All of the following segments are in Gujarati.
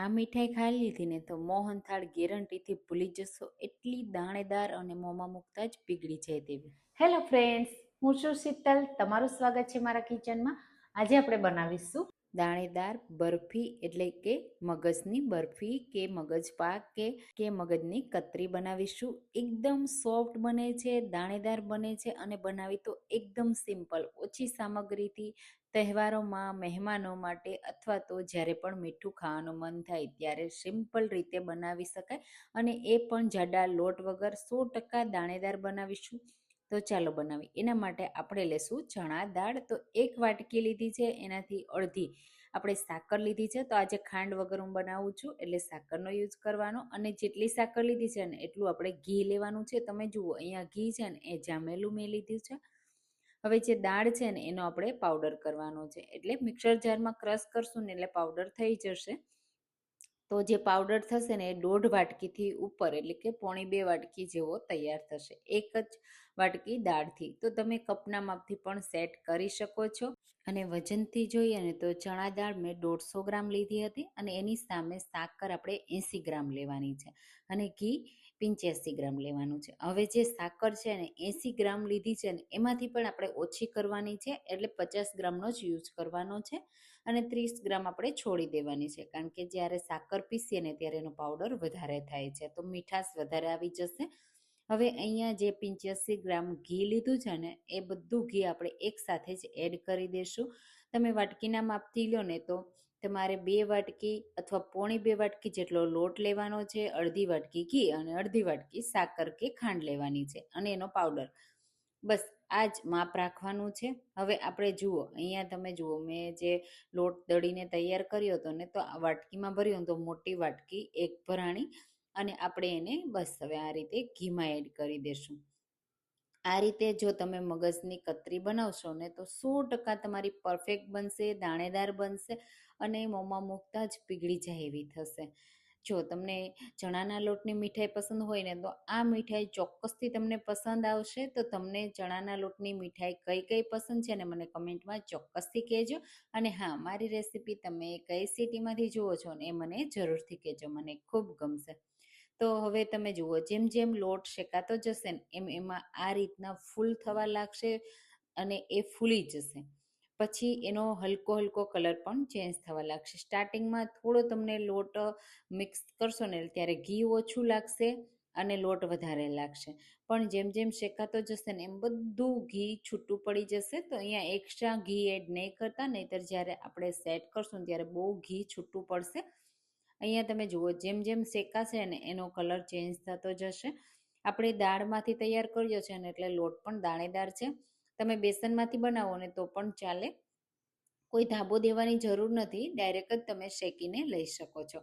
આ મીઠાઈ ખાઈ લીધી ને તો મોહનથાળ ગેરંટીથી ભૂલી જશો, એટલી દાણેદાર અને મોંમાં મૂકતા જ પીગળી જાય તેવી. હેલો ફ્રેન્ડ્સ, હું છું શીતલ. તમારું સ્વાગત છે મારા કિચનમાં. આજે આપણે બનાવીશું દાણેદાર બરફી, એટલે કે મગજની બરફી કે મગજ પાક કે મગજની કતરી બનાવીશું. એકદમ સોફ્ટ બને છે, દાણેદાર બને છે અને બનાવી તો એકદમ સિમ્પલ, ઓછી સામગ્રીથી. તહેવારોમાં મહેમાનો માટે અથવા તો જ્યારે પણ મીઠું ખાવાનું મન થાય ત્યારે સિમ્પલ રીતે બનાવી શકાય, અને એ પણ જાડા લોટ વગર 100% દાણેદાર બનાવીશું. તો ચાલો બનાવી. એના માટે આપણે લેશું ચણા દાળ. તો 1 વાટકી લીધી છે, એનાથી અડધી આપણે સાકર લીધી છે. તો આજે ખાંડ વગર હું બનાવું છું એટલે સાકરનો યુઝ કરવાનો, અને જેટલી સાકર લીધી છે ને એટલું આપણે ઘી લેવાનું છે. તમે જુઓ અહીંયા ઘી છે ને એ જામેલું મેં લીધું છે. હવે જે દાળ છે ને એનો આપણે પાવડર કરવાનો છે, એટલે મિક્સર જારમાં ક્રશ કરશું ને એટલે પાવડર થઈ જશે. તો જે પાવડર થશે ને એ 1.5 વાટકીથી ઉપર, એટલે કે 1.25 વાટકી જેવો તૈયાર થશે, 1 જ વાટકી દાળથી. તો તમે કપના માપથી પણ સેટ કરી શકો છો. અને વજનથી જોઈએ ને તો ચણા દાળ મેં 150 ગ્રામ લીધી હતી, અને એની સામે સાકર આપણે 80 ગ્રામ લેવાની છે, અને ઘી 85 ગ્રામ લેવાનું છે. હવે જે સાકર છે ને 80 ગ્રામ લીધી છે ને એમાંથી પણ આપણે ઓછી કરવાની છે, એટલે 50 ગ્રામનો જ યુઝ કરવાનો છે, અને 30 ગ્રામ આપણે છોડી દેવાની છે, કારણ કે જ્યારે સાકર પીસીએ ને ત્યારે એનો પાવડર વધારે થાય છે, તો મીઠાશ વધારે આવી જશે. હવે અહીંયા જે 85 ગ્રામ ઘી લીધું છે ને એ બધું ઘી આપણે એકસાથે જ એડ કરી દઈશું. તમે વાટકીના માપથી લો ને તો તમારે 2 વાટકી અથવા 1.25 વાટકી જેટલો લોટ લેવાનો છે, અડધી વાટકી ઘી અને અડધી વાટકી સાકર કે ખાંડ લેવાની છે, અને એનો પાવડર. બસ આ જ માપ રાખવાનું છે. હવે આપણે જુઓ, અહીંયા તમે જુઓ મેં જે લોટ દળીને તૈયાર કર્યો હતો ને, તો આ વાટકીમાં ભર્યો તો મોટી વાટકી 1 ભરાણી, અને આપણે એને બસ હવે આ રીતે ઘીમાં એડ કરી દેશું. આ રીતે જો તમે મગજની કતરી બનાવશો ને તો 100% તમારી પરફેક્ટ બનશે, દાણેદાર બનશે, અને મોંમાં મૂકતા જ પીગળી જાય એવી થશે. જો તમને ચણાના લોટની મીઠાઈ પસંદ હોય ને તો આ મીઠાઈ ચોક્કસથી તમને પસંદ આવશે. તો તમને ચણાના લોટની મીઠાઈ કઈ કઈ પસંદ છે ને મને કમેન્ટમાં ચોક્કસથી કહેજો. અને હા, મારી રેસીપી તમે કઈ સિટીમાંથી જુઓ છો ને એ મને જરૂરથી કહેજો, મને ખૂબ ગમશે. તો હવે તમે જુઓ, જેમ જેમ લોટ શેકાતો જશે ને એમ એમાં આ રીતના ફૂલ થવા લાગશે, અને એ ફૂલી જશે. પછી એનો હલકો હલકો કલર પણ ચેન્જ થવા લાગશે. સ્ટાર્ટિંગમાં થોડો તમને લોટ મિક્સ કરશો ને ત્યારે ઘી ઓછું લાગશે અને લોટ વધારે લાગશે, પણ જેમ જેમ શેકાતો જશે ને એમ બધું ઘી છૂટું પડી જશે. તો અહીંયા એક્સ્ટ્રા ઘી એડ નહીં કરતા, નહીંતર જ્યારે આપણે સેટ કરશું ને ત્યારે બહુ ઘી છૂટું પડશે. અહીંયા તમે જુઓ, જેમ જેમ શેકાશે ને એનો કલર ચેન્જ થતો જશે. આપણે દાળમાંથી તૈયાર કર્યો છે ને એટલે લોટ પણ દાણેદાર છે. તમે બેસનમાંથી બનાવો ને તો પણ ચાલે, કોઈ ધાબો દેવાની જરૂર નથી, ડાયરેક્ટ જ તમે શેકીને લઈ શકો છો.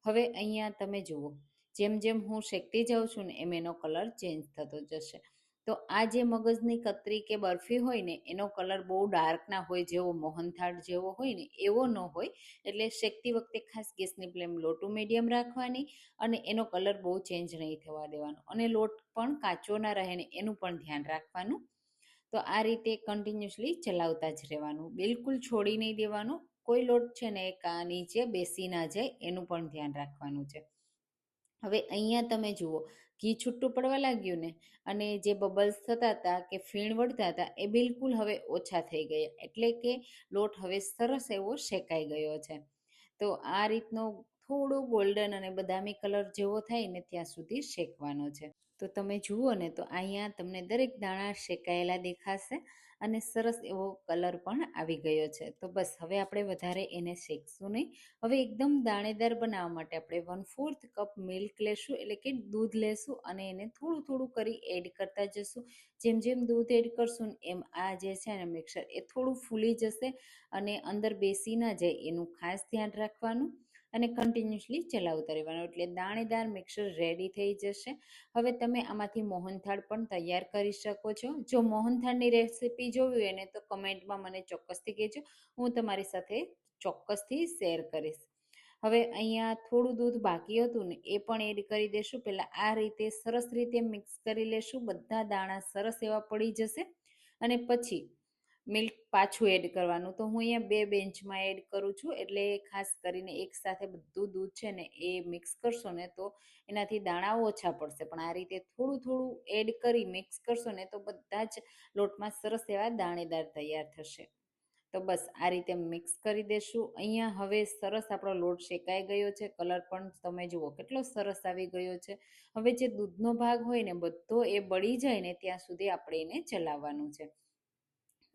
હવે અહીંયા તમે જુઓ, જેમ જેમ હું શેકતી જાઉં છું ને એમ એનો કલર ચેન્જ થતો જશે. તો આ જે મગજની કતરી કે બરફી હોય ને એનો કલર બહુ ડાર્ક ના હોય, જેવો મોહનથાળ જેવો હોય ને એવો ન હોય. એટલે શેકતી વખતે ખાસ ગેસની ફ્લેમ લો ટુ મીડિયમ રાખવાની, અને એનો કલર બહુ ચેન્જ નહીં થવા દેવાનો, અને લોટ પણ કાચો ના રહે ને એનું પણ ધ્યાન રાખવાનું. તો આ રીતે કન્ટિન્યુઅસલી ચલાવતા જ રહેવાનું, બિલકુલ છોડી નહીં દેવાનું. કોઈ લોટ છે ને એ નીચે બેસી ના જાય એનું પણ ધ્યાન રાખવાનું છે. હવે અહીંયા તમે જુઓ, ઘી છૂટું પડવા લાગ્યું ને, અને જે બબલ્સ થતા હતા કે ફીણ વળતા હતા એ બિલકુલ હવે ઓછા થઈ ગયા, એટલે કે લોટ હવે સરસ એવો શેકાઈ ગયો છે. તો આ રીતનો થોડો ગોલ્ડન અને બદામી કલર જેવો થાય ને ત્યાં સુધી શેકવાનો છે. તો તમે જુઓ ને તો અહીંયા તમને દરેક દાણા શેકાયેલા દેખાશે, અને સરસ એવો કલર પણ આવી ગયો છે. તો બસ હવે આપણે વધારે એને શેકશું નહીં. હવે એકદમ દાણેદાર બનાવવા માટે આપણે 1/4 કપ મિલ્ક લેશું, એટલે કે દૂધ લેશું, અને એને થોડું થોડું કરી એડ કરતા જશું. જેમ જેમ દૂધ એડ કરશું ને એમ આ જે છે ને મિક્સર એ થોડું ફૂલી જશે, અને અંદર બેસી ના જાય એનું ખાસ ધ્યાન રાખવાનું, અને કન્ટિન્યુઅસલી ચલાવતા રહેવાનું, એટલે દાણેદાર મિક્સર રેડી થઈ જશે. હવે તમે આમાંથી મોહનથાળ પણ તૈયાર કરી શકો છો. જો મોહનથાળની રેસીપી જોવી હોય ને તો કમેન્ટમાં મને ચોક્કસથી કહેજો, હું તમારી સાથે ચોક્કસથી શેર કરીશ. હવે અહીંયા થોડું દૂધ બાકી હતું ને એ પણ એડ કરી દેશું. પહેલાં આ રીતે સરસ રીતે મિક્સ કરી લેશું, બધા દાણા સરસ એવા પડી જશે, અને પછી મિલ્ક પાછું એડ કરવાનું. તો હું અહીંયા 2 બેન્ચમાં એડ કરું છું, એટલે ખાસ કરીને એકસાથે બધું દૂધ છે ને એ મિક્સ કરશો ને તો એનાથી દાણા ઓછા પડશે. પણ આ રીતે થોડું થોડું એડ કરી મિક્સ કરશો ને તો બધા જ લોટમાં સરસ એવા દાણેદાર તૈયાર થશે. તો બસ આ રીતે મિક્સ કરી દેશું. અહીંયા હવે સરસ આપણો લોટ શેકાઈ ગયો છે, કલર પણ તમે જુઓ કેટલો સરસ આવી ગયો છે. હવે જે દૂધનો ભાગ હોય ને બધો એ બળી જાય ને ત્યાં સુધી આપણે એને ચલાવવાનું છે.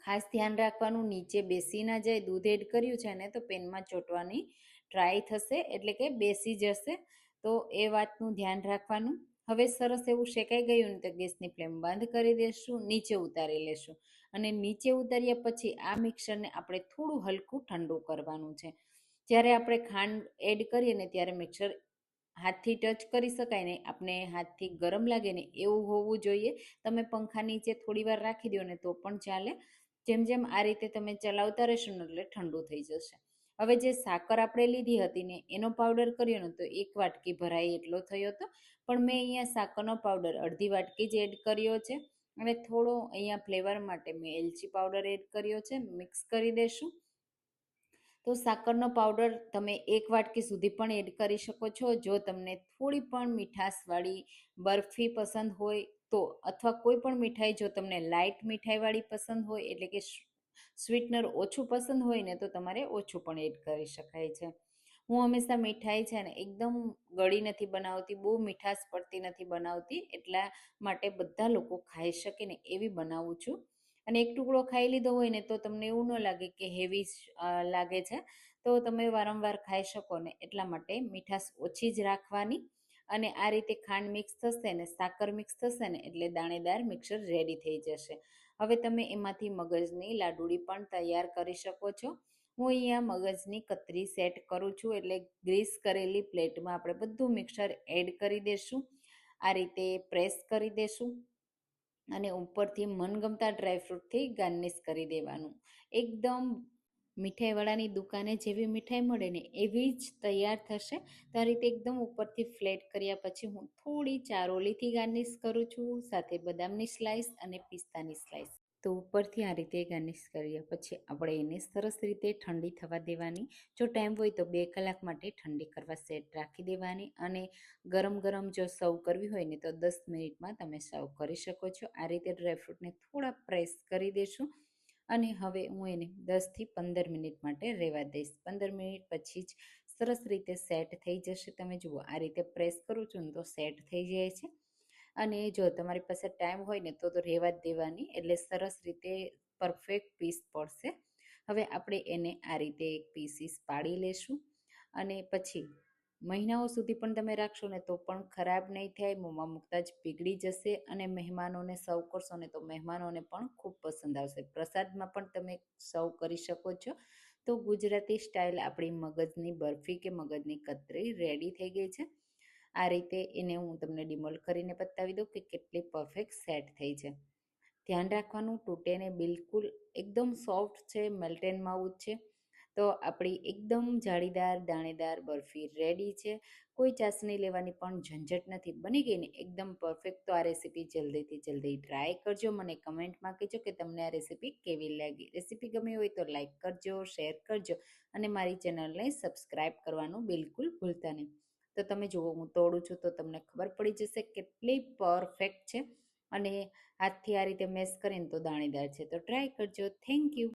ખાસ ધ્યાન રાખવાનું, નીચે બેસી ના જાય. દૂધ એડ કર્યું છે ને તો પેનમાં ચોંટવાની ટ્રાય થશે, એટલે કે બેસી જશે. તો એ વાતનું ધ્યાન રાખવાનું. હવે સરસ એવું શેકાઈ ગયું ને તો ગેસની ફ્લેમ બંધ કરી દેશું, નીચે ઉતારી લેશું. અને નીચે ઉતાર્યા પછી આ મિક્સરને આપણે થોડું હલકું ઠંડુ કરવાનું છે. જ્યારે આપણે ખાંડ એડ કરીએ ને ત્યારે મિક્સર હાથથી ટચ કરી શકાય ને, આપણે હાથથી ગરમ લાગે ને એવું હોવું જોઈએ. તમે પંખા નીચે થોડી વાર રાખી દો ને તો પણ ચાલે. જેમ જેમ આ રીતે તમે ચલાવતા રહેશો ને એટલે ઠંડુ થઈ જશે. હવે જે સાકર આપણે લીધી હતી ને એનો પાવડર કર્યો ને તો 1 વાટકી ભરાય એટલો થયો હતો. પણ મેં અહીંયા સાકરનો પાવડર અડધી વાટકી જ એડ કર્યો છે. અને થોડો અહીંયા ફ્લેવર માટે મેં એલચી પાવડર એડ કર્યો છે. મિક્સ કરી દેશું. તો સાકરનો પાવડર તમે 1 વાટકી સુધી પણ એડ કરી શકો છો. જો તમને થોડી પણ મીઠાશવાળી બરફી પસંદ હોય તો, અથવા કોઈ પણ મીઠાઈ જો તમને લાઇટ મીઠાઈવાળી પસંદ હોય, એટલે કે સ્વીટનર ઓછું પસંદ હોય ને તો તમારે ઓછું પણ એડ કરી શકાય છે. હું હંમેશા મીઠાઈ છે ને એકદમ ગળી નથી બનાવતી, બહુ મીઠાશ પડતી નથી બનાવતી, એટલા માટે બધા લોકો ખાઈ શકે ને એવી બનાવું છું. અને એક ટુકડો ખાઈ લીધો હોય ને તો તમને એવું ન લાગે કે હેવી લાગે છે. તો તમે વારંવાર ખાઈ શકો ને એટલા માટે મીઠાશ ઓછી જ રાખવાની. અને આ રીતે ખાંડ મિક્સ થશે ને સાકર મિક્સ થશે ને એટલે દાણેદાર મિક્સર રેડી થઈ જશે. હવે તમે એમાંથી મગજની લાડુળી પણ તૈયાર કરી શકો છો. હું અહીંયા મગજની કતરી સેટ કરું છું, એટલે ગ્રીસ કરેલી પ્લેટમાં આપણે બધું મિક્સર એડ કરી દેશું. આ રીતે પ્રેસ કરી દેશું અને ઉપરથી મનગમતા ડ્રાયફ્રૂટથી ગાર્નિશ કરી દેવાનું. એકદમ મીઠાઈવાળાની દુકાને જેવી મીઠાઈ મળે ને એવી જ તૈયાર થશે. તો આ રીતે એકદમ ઉપરથી ફ્લેટ કર્યા પછી હું થોડી ચારોલીથી ગાર્નિશ કરું છું, સાથે બદામની સ્લાઈસ અને પિસ્તાની સ્લાઈસ. તો ઉપરથી આ રીતે ગાર્નિશ કર્યા પછી આપણે એને સરસ રીતે ઠંડી થવા દેવાની. જો ટાઈમ હોય તો 2 કલાક માટે ઠંડી કરવા સેટ રાખી દેવાની. અને ગરમ ગરમ જો સર્વ કરવી હોય ને તો 10 મિનિટમાં તમે સર્વ કરી શકો છો. આ રીતે ડ્રાયફ્રૂટને થોડા પ્રેસ કરી દેશું. અને હવે હું એને 10થી 15 મિનિટ માટે રહેવા દઈશ. 15 મિનિટ પછી જ સરસ રીતે સેટ થઈ જશે. તમે જુઓ આ રીતે પ્રેસ કરું છું ને તો સેટ થઈ જાય છે. અને જો તમારી પાસે ટાઈમ હોય ને તો રહેવા જ દેવાની, એટલે સરસ રીતે પરફેક્ટ પીસ પડશે. હવે આપણે એને આ રીતે એક પીસીસ પાડી લેશું. અને પછી મહિનાઓ સુધી પણ તમે રાખશો ને તો પણ ખરાબ નહીં થાય, મોંમાં મૂકતા જ પીગળી જશે. અને મહેમાનોને સર્વ કરશો ને તો મહેમાનોને પણ ખૂબ પસંદ આવશે. પ્રસાદમાં પણ તમે સર્વ કરી શકો છો. તો ગુજરાતી સ્ટાઇલ આપણી મગજની બરફી કે મગજની કતરી રેડી થઈ ગઈ છે. આ રીતે એને હું તમને ડિમોલ્ડ કરીને બતાવી દઉં કે કેટલી પરફેક્ટ સેટ થઈ છે. ધ્યાન રાખવાનું, તૂટે ને બિલકુલ. એકદમ સોફ્ટ છે, મેલ્ટેન માવું છે. તો આપણી એકદમ જાળીદાર દાણેદાર બરફી રેડી છે. કોઈ ચાસણી લેવાની પણ ઝંઝટ નથી. બની ગઈ ને એકદમ પરફેક્ટ. તો આ રેસીપી જલ્દીથી જલ્દી ટ્રાય કરજો. મને કમેન્ટમાં કહેજો કે તમને આ રેસીપી કેવી લાગી. રેસીપી ગમી હોય તો લાઈક કરજો, શેર કરજો અને મારી ચેનલને સબસ્ક્રાઈબ કરવાનું બિલકુલ ભૂલતા નહીં. તો તમે જુઓ હું તોડું છું તો તમને ખબર પડી જશે કેટલી પરફેક્ટ છે. અને હાથથી આ રીતે મેશ કરીને તો દાણેદાર છે. તો ટ્રાય કરજો. Thank you.